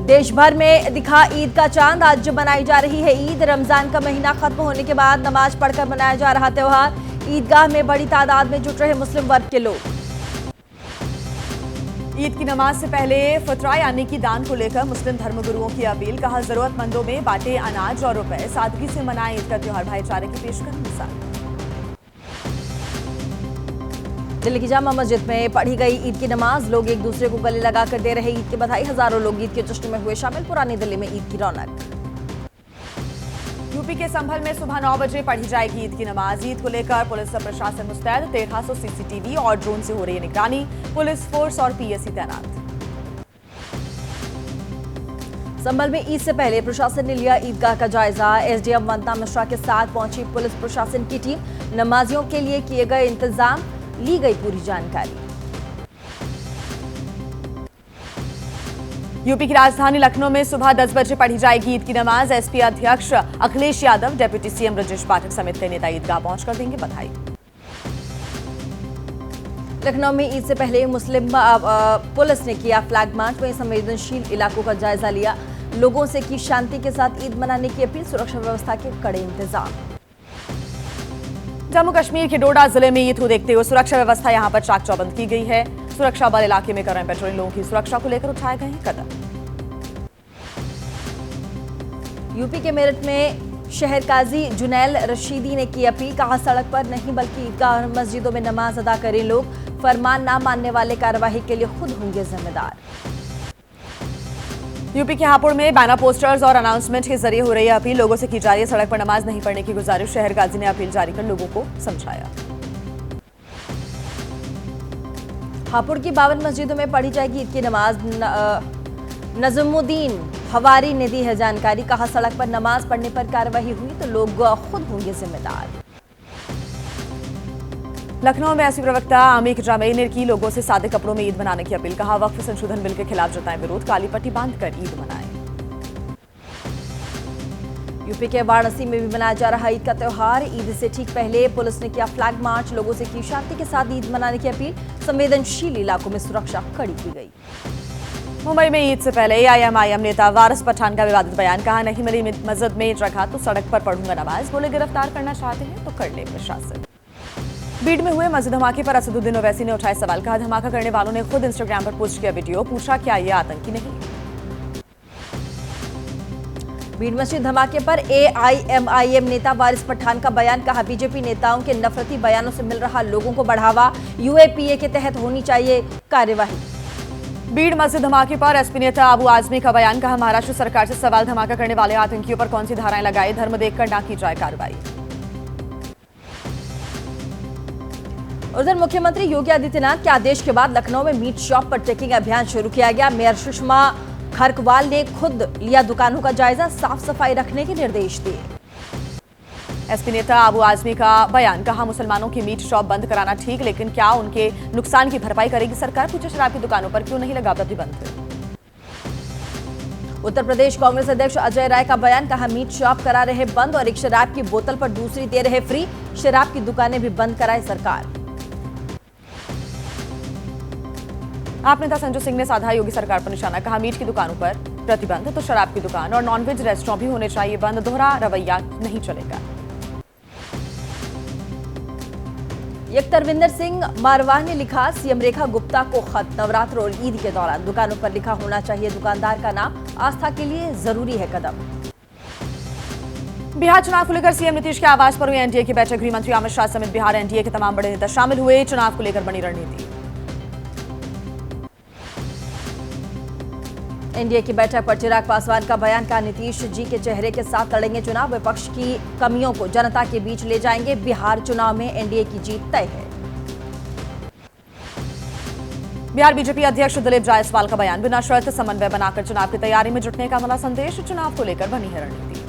देश भर में दिखा ईद का चांद। आज जो मनाई जा रही है ईद, रमजान का महीना खत्म होने के बाद नमाज पढ़कर मनाया जा रहा त्योहार। ईदगाह में बड़ी तादाद में जुट रहे मुस्लिम वर्ग के लोग। ईद की नमाज से पहले फतरा यानी कि दान को लेकर मुस्लिम धर्मगुरुओं की अपील। कहा, जरूरतमंदों में बांटे अनाज और रुपए, सादगी से मनाएं ईद का त्योहार, भाईचारे की पेशकश मिसाल। दिल्ली की जामा मस्जिद में पढ़ी गई ईद की नमाज। लोग एक दूसरे को गले लगाकर दे रहे ईद की बधाई। हजारों लोग ईद के जश्न में हुए शामिल। पुरानी दिल्ली में ईद की रौनक। यूपी के संभल में सुबह 9 बजे पढ़ी जाएगी ईद की नमाज। ईद को लेकर पुलिस और प्रशासन मुस्तैद। 1300 सीसीटीवी और ड्रोन से हो रही है निगरानी। पुलिस फोर्स और पीएससी तैनात। संभल में ईद से पहले प्रशासन ने लिया ईदगाह का जायजा। एसडीएम वंदना मिश्रा के साथ पहुंची पुलिस प्रशासन की टीम। नमाजियों के लिए किए गए इंतजाम, ली गई पूरी जानकारी। यूपी की राजधानी लखनऊ में सुबह 10 बजे पढ़ी जाएगी ईद की नमाज। एसपी अध्यक्ष अखिलेश यादव, डिप्टी सीएम ब्रजेश पाठक समेत कई नेता ईदगाह पहुंचकर देंगे बधाई। लखनऊ में ईद से पहले मुस्लिम पुलिस ने किया फ्लैग मार्च। वहीं संवेदनशील इलाकों का जायजा लिया। लोगों से की शांति के साथ ईद मनाने की अपील। सुरक्षा व्यवस्था के कड़े इंतजाम। जम्मू कश्मीर के डोडा जिले में ईद को देखते हुए सुरक्षा व्यवस्था यहां पर चाक चौबंद की गई है। सुरक्षा बल इलाके में कर रहे पेट्रोलिंग। लोगों की सुरक्षा को लेकर उठाए गए हैं कदम। यूपी के मेरठ में शहर काजी जुनैल रशीदी ने की अपील। कहा, सड़क पर नहीं बल्कि ईदगाह और मस्जिदों में नमाज अदा करें लोग। फरमान ना मानने वाले कार्रवाई के लिए खुद होंगे जिम्मेदार। यूपी के हापुड़ में बैनर पोस्टर्स और अनाउंसमेंट के जरिए हो रही है अपील। लोगों से की जा रही है सड़क पर नमाज नहीं पढ़ने की गुजारिश। शहर काजी ने अपील जारी कर लोगों को समझाया। हापुड़ की 52 मस्जिदों में पढ़ी जाएगी ईद की नमाज। नजमुद्दीन हवारी ने दी है जानकारी। कहा, सड़क पर नमाज पढ़ने पर कार्रवाई हुई तो लोग खुद होंगे जिम्मेदार। लखनऊ में एसपी प्रवक्ता आमिर जामेई ने की लोगों से सादे कपड़ों में ईद मनाने की अपील। कहा, वक्फ संशोधन बिल के खिलाफ जताएं विरोध। काली पट्टी बांधकर ईद मनाएं। यूपी के वाराणसी में भी मनाया जा रहा ईद का त्योहार। ईद से ठीक पहले पुलिस ने किया फ्लैग मार्च। लोगों से की शांति के साथ ईद मनाने की अपील। संवेदनशील इलाकों में सुरक्षा कड़ी की गई। मुंबई में ईद से पहले एआईएमआईएम नेता वारिस पठान का विवादित बयान। कहा, नहीं मिली मस्जिद में जगह तो सड़क पर पढ़ूंगा नमाज। बोले, गिरफ्तार करना चाहते हैं तो कर ले प्रशासन। बीड में हुए मस्जिद धमाके पर असदुद्दीन ओवैसी ने उठाए सवाल। कहा, धमाका करने वालों ने खुद इंस्टाग्राम पर पोस्ट किया वीडियो। पूछा, क्या ये आतंकी नहीं? बीड मस्जिद धमाके पर एआईएमआईएम नेता वारिस पठान का बयान। कहा, बीजेपी नेताओं के नफरती बयानों से मिल रहा लोगों को बढ़ावा। यूएपीए के तहत होनी चाहिए कार्यवाही। बीड मस्जिद धमाके पर एसपी नेता अबू आजमी का बयान। कहा, महाराष्ट्र सरकार से सवाल, धमाका करने वाले आतंकियों पर कौन सी धाराएं लगाए? धर्म देखकर ना की जाए कार्रवाई। उधर मुख्यमंत्री योगी आदित्यनाथ के आदेश के बाद लखनऊ में मीट शॉप पर चेकिंग अभियान शुरू किया गया। मेयर सुषमा खरकवाल ने खुद लिया दुकानों का जायजा। साफ सफाई रखने के निर्देश दिए। एसपी नेता अबू आजमी का बयान। कहा, मुसलमानों की मीट शॉप बंद कराना ठीक, लेकिन क्या उनके नुकसान की भरपाई करेगी सरकार? पूछे, शराब की दुकानों पर क्यों नहीं लगा प्रतिबंध? उत्तर प्रदेश कांग्रेस अध्यक्ष अजय राय का बयान। कहा, मीट शॉप करा रहे बंद और एक शराब की बोतल पर दूसरी दे रहे फ्री। शराब की दुकानें भी बंद कराए सरकार। आप नेता संजय सिंह ने साधा योगी सरकार पर निशाना। कहा, मीट की दुकानों पर प्रतिबंध तो शराब की दुकान और नॉनवेज रेस्टोरेंट भी होने चाहिए बंद। दोहरा रवैया नहीं चलेगा। यकतरविंदर सिंह मारवाह ने लिखा, सीएम रेखा गुप्ता को खत। नवरात्र और ईद के दौरान दुकानों पर लिखा होना चाहिए दुकानदार का नाम। आस्था के लिए जरूरी है कदम। बिहार चुनाव को लेकर सीएम नीतीश के आवास पर हुई एनडीए की बैठक। गृह मंत्री अमित शाह समेत बिहार एनडीए के तमाम बड़े नेता शामिल हुए। चुनाव को लेकर बनी रणनीति। एनडीए की बैठक पर चिराग पासवान का बयान। का, नीतीश जी के चेहरे के साथ लड़ेंगे चुनाव। विपक्ष की कमियों को जनता के बीच ले जाएंगे। बिहार चुनाव में एनडीए की जीत तय है। बिहार बीजेपी अध्यक्ष दिलीप जायसवाल का बयान। बिना शर्त समन्वय बनाकर चुनाव की तैयारी में जुटने का मिला संदेश। चुनाव को लेकर बनी है रणनीति।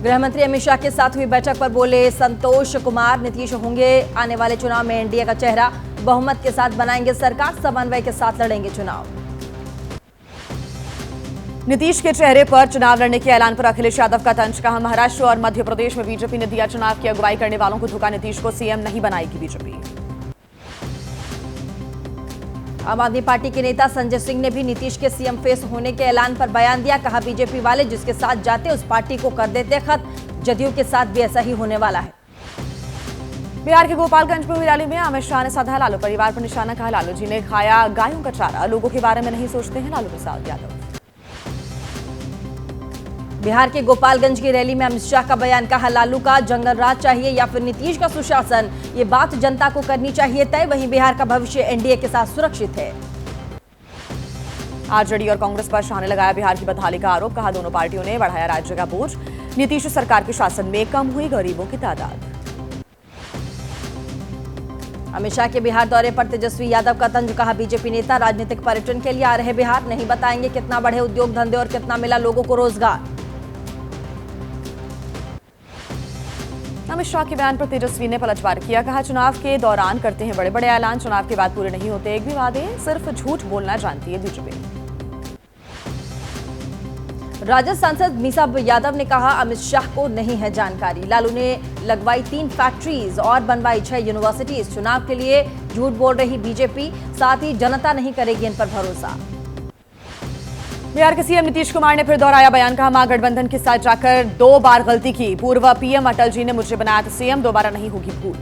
गृह मंत्री अमित शाह के साथ हुई बैठक पर बोले संतोष कुमार, नीतीश होंगे आने वाले चुनाव में एनडीए का चेहरा। बहुमत के साथ बनाएंगे सरकार। समन्वय के साथ लड़ेंगे चुनाव। नीतीश के चेहरे पर चुनाव लड़ने के ऐलान पर अखिलेश यादव का तंज। कहा, महाराष्ट्र और मध्य प्रदेश में बीजेपी ने दिया चुनाव की अगुवाई करने वालों को धोखा। नीतीश को सीएम नहीं बनाएगी बीजेपी। आम आदमी पार्टी के नेता संजय सिंह ने भी नीतीश के सीएम फेस होने के ऐलान पर बयान दिया। कहा, बीजेपी वाले जिसके साथ जाते उस पार्टी को कर देते खत्म। जदयू के साथ भी ऐसा ही होने वाला है। बिहार के गोपालगंज में हुई रैली में अमित शाह ने साधा लालू परिवार पर निशाना। कहा, लालू जी ने खाया गायों का चारा, लोगों के बारे में नहीं सोचते हैं लालू प्रसाद यादव। बिहार के गोपालगंज की रैली में अमित शाह का बयान। कहा, लालू का जंगल राज चाहिए या फिर नीतीश का सुशासन, ये बात जनता को करनी चाहिए तय। वहीं बिहार का भविष्य एनडीए के साथ सुरक्षित है। आरजेडी और कांग्रेस पर शाह ने लगाया बिहार की बदहाली का आरोप। कहा, दोनों पार्टियों ने बढ़ाया राज्य का बोझ, नीतीश सरकार के शासन में कम हुई गरीबों की तादाद। अमित शाह के बिहार दौरे पर तेजस्वी यादव का तंज। कहा, बीजेपी नेता राजनीतिक पर्यटन के लिए आ रहे बिहार, नहीं बताएंगे कितना बढ़े उद्योग धंधे और कितना मिला लोगों को रोजगार। अमित शाह के बयान पर तेजस्वी ने पलटवार किया। कहा, चुनाव के दौरान करते हैं बड़े बड़े ऐलान, चुनाव के बाद पूरे नहीं होते। एक भी वादे, सिर्फ झूठ बोलना जानती है बीजेपी। राजद सांसद मीसा यादव ने कहा, अमित शाह को नहीं है जानकारी। लालू ने लगवाई 3 फैक्ट्रीज और बनवाई 6 यूनिवर्सिटीज। चुनाव के लिए झूठ बोल रही बीजेपी, साथ ही जनता नहीं करेगी इन पर भरोसा। बिहार के सीएम नीतीश कुमार ने फिर दोहराया बयान। कहा, महागठबंधन के साथ जाकर 2 बार गलती की। पूर्व पीएम अटल जी ने मुझे बनाया था सीएम, दोबारा नहीं होगी भूल।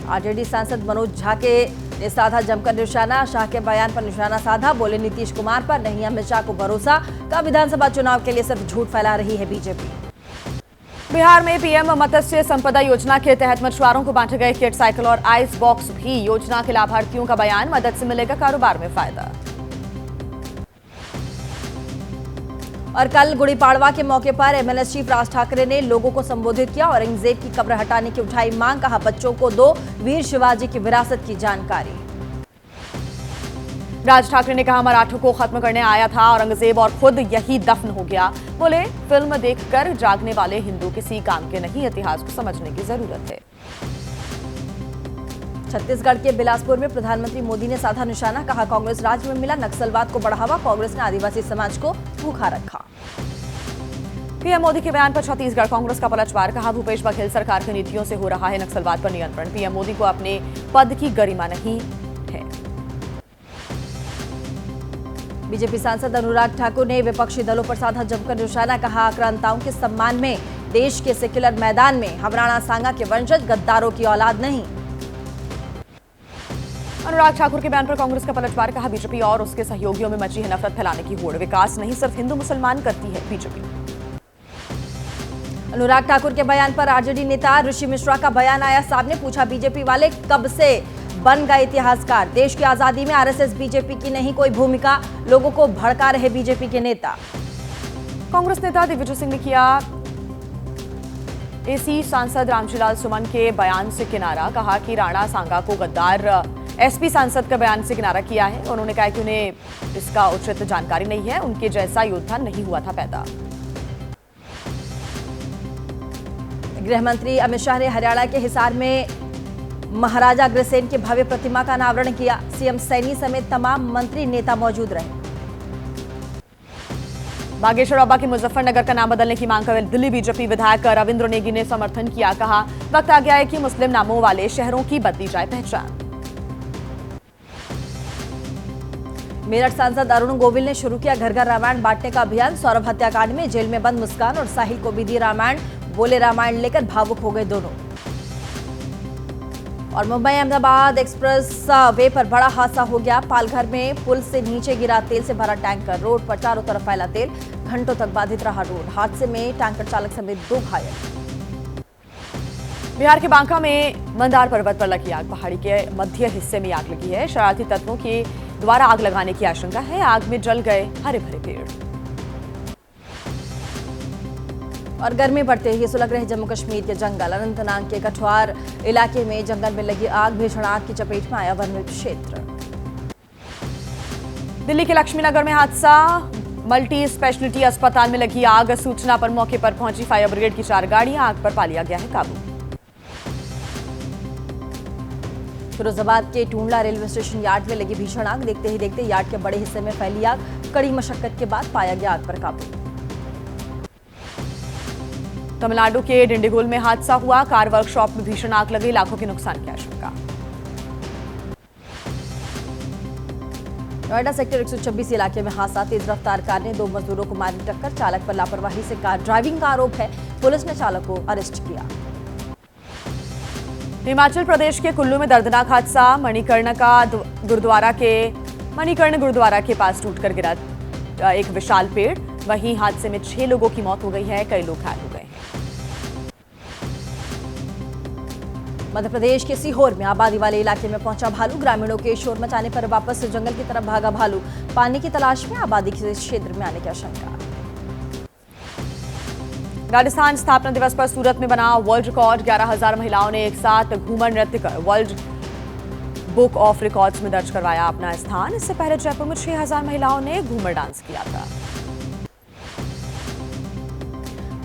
आरजेडी सांसद मनोज झा ने साधा जमकर निशाना। शाह के बयान पर निशाना साधा। बोले, नीतीश कुमार पर नहीं अमित शाह को भरोसा। कहा, विधानसभा चुनाव के लिए सिर्फ झूठ फैला रही है बीजेपी। बिहार में पीएम मत्स्य संपदा योजना के तहत मछुआरों को बांटे गए किट, साइकिल और आइस बॉक्स भी। योजना के लाभार्थियों का बयान, मदद से मिलेगा कारोबार में फायदा। और कल गुड़ी पाड़वा के मौके पर एमएलए चीफ राज ठाकरे ने लोगों को संबोधित किया। औरंगजेब की कब्र हटाने की उठाई मांग। कहा, बच्चों को दो वीर शिवाजी की विरासत की जानकारी। राज ठाकरे ने कहा, मराठों को खत्म करने आया था औरंगजेब और खुद यही दफन हो गया। बोले, फिल्म देखकर जागने वाले हिंदू किसी काम के नहीं, इतिहास को समझने की जरूरत है। छत्तीसगढ़ के बिलासपुर में प्रधानमंत्री मोदी ने साधा निशाना। कहा, कांग्रेस राज में मिला नक्सलवाद को बढ़ावा, कांग्रेस ने आदिवासी समाज को भूखा रखा। पीएम मोदी के बयान पर छत्तीसगढ़ कांग्रेस का पलटवार। कहा, भूपेश बघेल सरकार की नीतियों से हो रहा है नक्सलवाद पर नियंत्रण। पीएम मोदी को अपने पद की गरिमा नहीं है। बीजेपी सांसद अनुराग ठाकुर ने विपक्षी दलों पर साधा जमकर निशाना। कहा, आक्रांताओं के सम्मान में देश के सेक्युलर मैदान में हम राणा सांगा के वंशज, गद्दारों की औलाद नहीं। अनुराग ठाकुर के बयान पर कांग्रेस का पलटवार। कहा, बीजेपी और उसके सहयोगियों में मची है नफरत फैलाने की होड़। विकास नहीं, सिर्फ हिंदू मुसलमान करती है बीजेपी। अनुराग ठाकुर के बयान पर आरजेडी नेता ऋषि मिश्रा का बयान आया सामने। पूछा, बीजेपी वाले कब से बन गए इतिहासकार? देश की आजादी में आरएसएस बीजेपी की नहीं कोई भूमिका, लोगों को भड़का रहे बीजेपी के नेता। कांग्रेस नेता दिग्विजय सिंह ने किया एसी सांसद रामजीलाल सुमन के बयान से किनारा। कहा कि राणा सांगा को गद्दार एसपी सांसद का बयान से किनारा किया है। उन्होंने कहा कि उन्हें इसका उचित जानकारी नहीं है, उनके जैसा योद्धा नहीं हुआ था पैदा। गृह मंत्री अमित शाह ने हरियाणा के हिसार में महाराजा अग्रसेन की भव्य प्रतिमा का अनावरण किया। सीएम सैनी समेत तमाम मंत्री नेता मौजूद रहे। बागेश्वर औबा के मुजफ्फरनगर का नाम बदलने की मांग कर दिल्ली बीजेपी विधायक रविंद्र नेगी ने समर्थन किया। कहा, वक्त आ गया है कि मुस्लिम नामों वाले शहरों की बदली जाए पहचान। मेरठ सांसद अरुण गोविल ने शुरू किया घर घर रामायण बांटने का अभियान। सौरभ हत्याकांड में जेल में बंद मुस्कान और साहिल को भी दी रामायण। बोले, रामायण लेकर भावुक हो गए दोनों। और मुंबई अहमदाबाद एक्सप्रेस वे पर बड़ा हादसा हो गया। पालघर में पुल से नीचे गिरा तेल से भरा टैंकर, रोड पर चारों तरफ फैला तेल, घंटों तक बाधित रहा रोड। हादसे में टैंकर चालक समेत 2 घायल। बिहार के बांका में मंदार पर्वत पर लगी आग। पहाड़ी के मध्य हिस्से में आग लगी है। शरारती तत्वों के द्वारा आग लगाने की आशंका है। आग में जल गए हरे भरे पेड़। और गर्मी बढ़ते ही सुलग रहे जम्मू कश्मीर के जंगल। अनंतनाग के कठुआर इलाके में जंगल में लगी आग, भीषण आग की चपेट में आया वन क्षेत्र। दिल्ली के लक्ष्मीनगर में हादसा, मल्टी स्पेशलिटी अस्पताल में लगी आग। सूचना पर मौके पर पहुंची फायर ब्रिगेड की 4 गाड़ियां, आग पर पा लिया गया है काबू। फिरोजाबाद के टूंडला रेलवे स्टेशन यार्ड में लगी भीषण आग। देखते ही देखते यार्ड के बड़े हिस्से में फैली आग। कड़ी मशक्कत के बाद पाया गया आग पर काबू। तमिलनाडु के डिंडीगुल में हादसा हुआ। कार वर्कशॉप में भीषण आग लगी, लाखों के नुकसान की आशंका। नोएडा सेक्टर 126 इलाके में हादसा। तेज रफ्तार कार ने 2 मजदूरों को मारी टक्कर। चालक पर लापरवाही से कार ड्राइविंग का आरोप है। पुलिस ने चालक को अरेस्ट किया। हिमाचल प्रदेश के कुल्लू में दर्दनाक हादसा। मणिकर्ण गुरुद्वारा के पास टूटकर गिरा एक विशाल पेड़। वहीं हादसे में 6 लोगों की मौत हो गई है, कई लोग घायल हो गए हैं। मध्य प्रदेश के सीहोर में आबादी वाले इलाके में पहुंचा भालू। ग्रामीणों के शोर मचाने पर वापस जंगल की तरफ भागा भालू। पानी की तलाश में आबादी के क्षेत्र में आने की आशंका। राजस्थान स्थापना दिवस पर सूरत में बना वर्ल्ड रिकॉर्ड। 11,000 महिलाओं ने एक साथ घूमर नृत्य कर वर्ल्ड बुक ऑफ रिकॉर्ड्स में दर्ज करवाया अपना स्थान। इससे पहले जयपुर में 6,000 महिलाओं ने घूमर डांस किया था।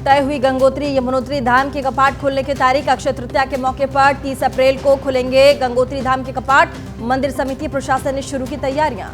तय हुई गंगोत्री यमुनोत्री धाम के कपाट खोलने की तारीख। अक्षय तृतीया के मौके पर 30 अप्रैल को खुलेंगे गंगोत्री धाम के कपाट। मंदिर समिति प्रशासन ने शुरू की तैयारियां।